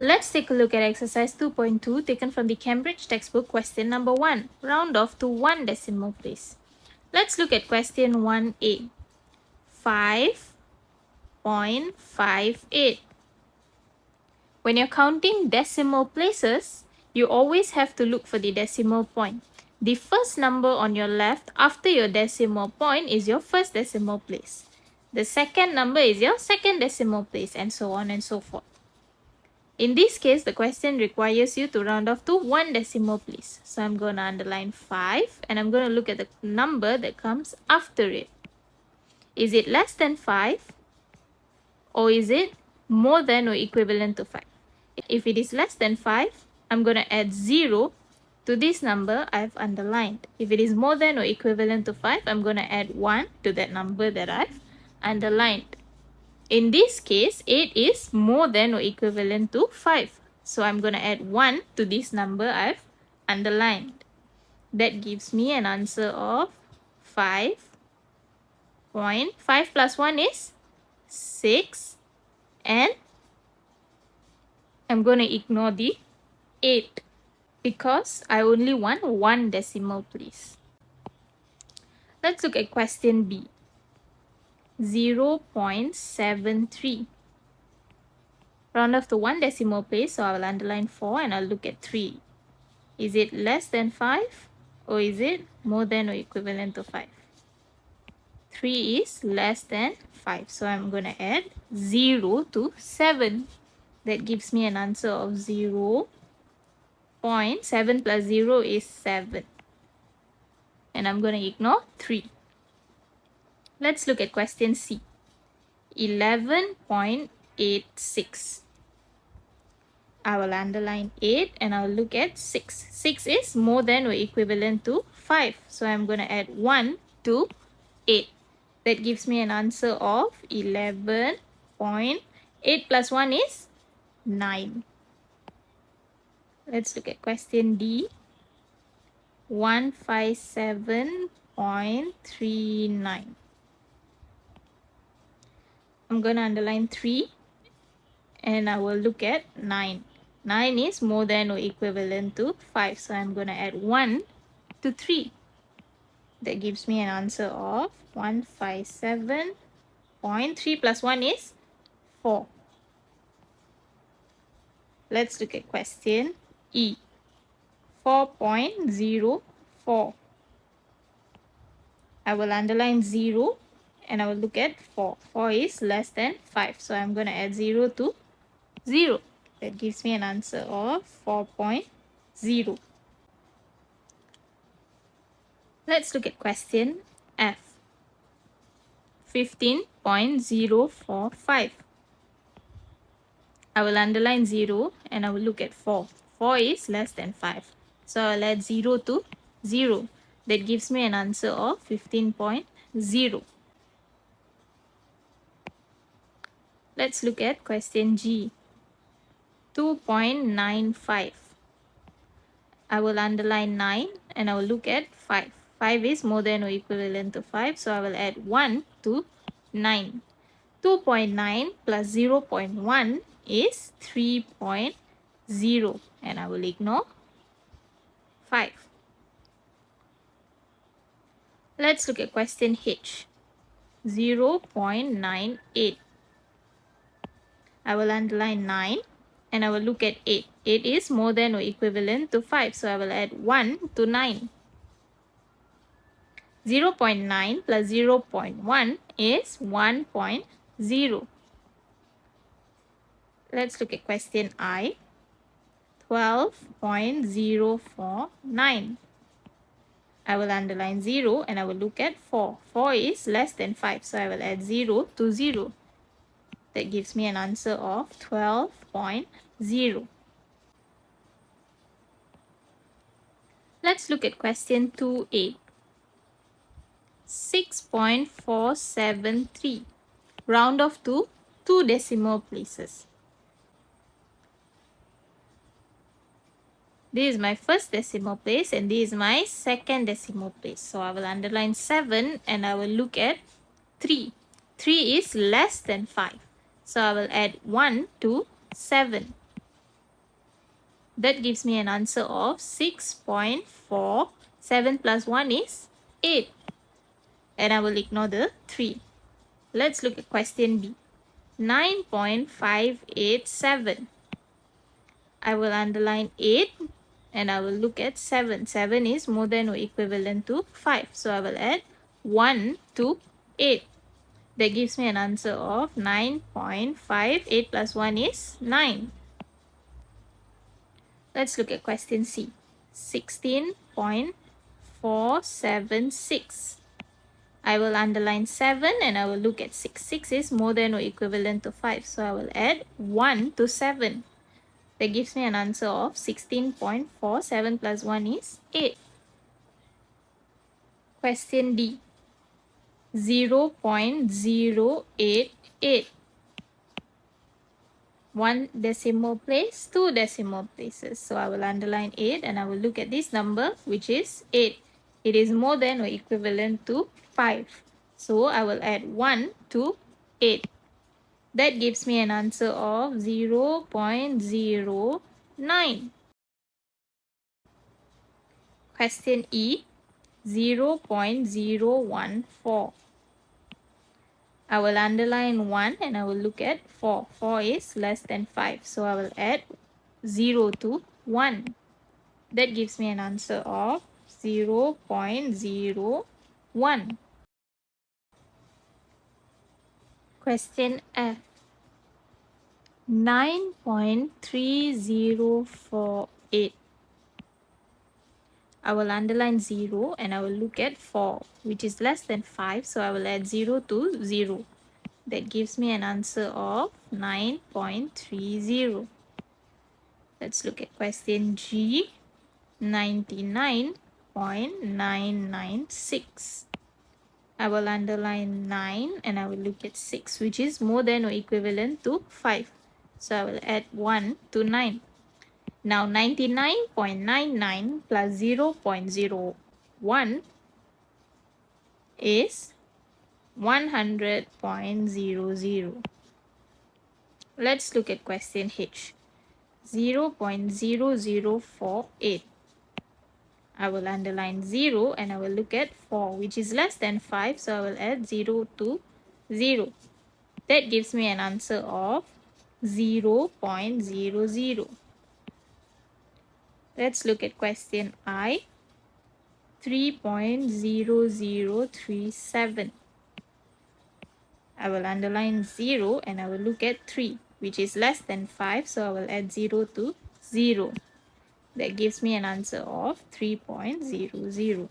Let's take a look at exercise 2.2 taken from the Cambridge textbook, question number 1. Round off to one decimal place. Let's look at question 1a. 5.58. When you're counting decimal places, you always have to look for the decimal point. The first number on your left after your decimal point is your first decimal place. The second number is your second decimal place, and so on and so forth. In this case, the question requires you to round off to one decimal place. So I'm going to underline 5 and I'm going to look at the number that comes after it. Is it less than 5 or is it more than or equivalent to 5? If it is less than 5, I'm going to add 0 to this number I've underlined. If it is more than or equivalent to 5, I'm going to add 1 to that number that I've underlined. In this case, 8 is more than or equivalent to 5. So I'm going to add 1 to this number I've underlined. That gives me an answer of 5.5 plus 1 is 6. And I'm going to ignore the 8 because I only want one decimal place. Let's look at question B. 0.73. Round off to one decimal place, so I will underline 4 and I'll look at 3. Is it less than 5 or is it more than or equivalent to 5? 3 is less than 5, so I'm going to add 0 to 7. That gives me an answer of 0.7 plus 0 is 7. And I'm going to ignore 3. Let's look at question C. 11.86. I will underline 8 and I'll look at 6. 6 is more than or equivalent to 5. So I'm going to add 1 to 8. That gives me an answer of 11.8 plus 1 is 9. Let's look at question D. 157.39. I'm going to underline 3 and I will look at 9. 9 is more than or equivalent to 5. So I'm going to add 1 to 3. That gives me an answer of 157.3 plus 1 is 4. Let's look at question E. 4.04. I will underline 0 and I will look at 4. 4 is less than 5. So I'm going to add 0 to 0. That gives me an answer of 4.0. Let's look at question F. 15.045. I will underline 0 and I will look at 4. 4 is less than 5. So I'll add 0 to 0. That gives me an answer of 15.0. Let's look at question G. 2.95. I will underline 9 and I will look at 5. 5 is more than or equivalent to 5. So I will add 1 to 9. 2.9 plus 0.1 is 3.0 and I will ignore 5. Let's look at question H. 0.98. I will underline 9 and I will look at 8. 8 is more than or equivalent to 5, so I will add 1 to 9. 0.9 plus 0.1 is 1.0. Let's look at question I. 12.049. I will underline 0 and I will look at 4. 4 is less than 5, so I will add 0 to 0. That gives me an answer of 12.0. Let's look at question 2a. 6.473. Round off to 2 decimal places. This is my first decimal place and this is my second decimal place. So I will underline 7 and I will look at 3. 3 is less than 5. So I will add 1 to 7. That gives me an answer of 6.4. 7 plus 1 is 8. And I will ignore the 3. Let's look at question B. 9.587. I will underline 8 and I will look at 7. 7 is more than or equivalent to 5. So I will add 1 to 8. That gives me an answer of 9.5. 8 plus 1 is 9. Let's look at question C. 16.476. I will underline 7 and I will look at 6. 6 is more than or equivalent to 5. So I will add 1 to 7. That gives me an answer of 16.4. 7 plus 1 is 8. Question D. 0.088. 1 decimal place, 2 decimal places. So I will underline 8 and I will look at this number, which is 8. It is more than or equivalent to 5. So I will add 1 to 8. That gives me an answer of 0.09. Question E. 0.014. I will underline 1 and I will look at 4. 4 is less than 5. So I will add 0 to 1. That gives me an answer of 0.01. Question F. 9.3048. I will underline 0 and I will look at 4, which is less than 5. So I will add 0 to 0. That gives me an answer of 9.30. Let's look at question G. 99.996. I will underline 9 and I will look at 6, which is more than or equivalent to 5. So I will add 1 to 9. Now 99.99 plus 0.01 is 100.00. Let's look at question H. 0.0048. I will underline 0 and I will look at 4, which is less than 5. So I will add 0 to 0. That gives me an answer of 0.00. Let's look at question I. 3.0037. I will underline 0 and I will look at 3, which is less than 5. So I will add 0 to 0. That gives me an answer of 3.00.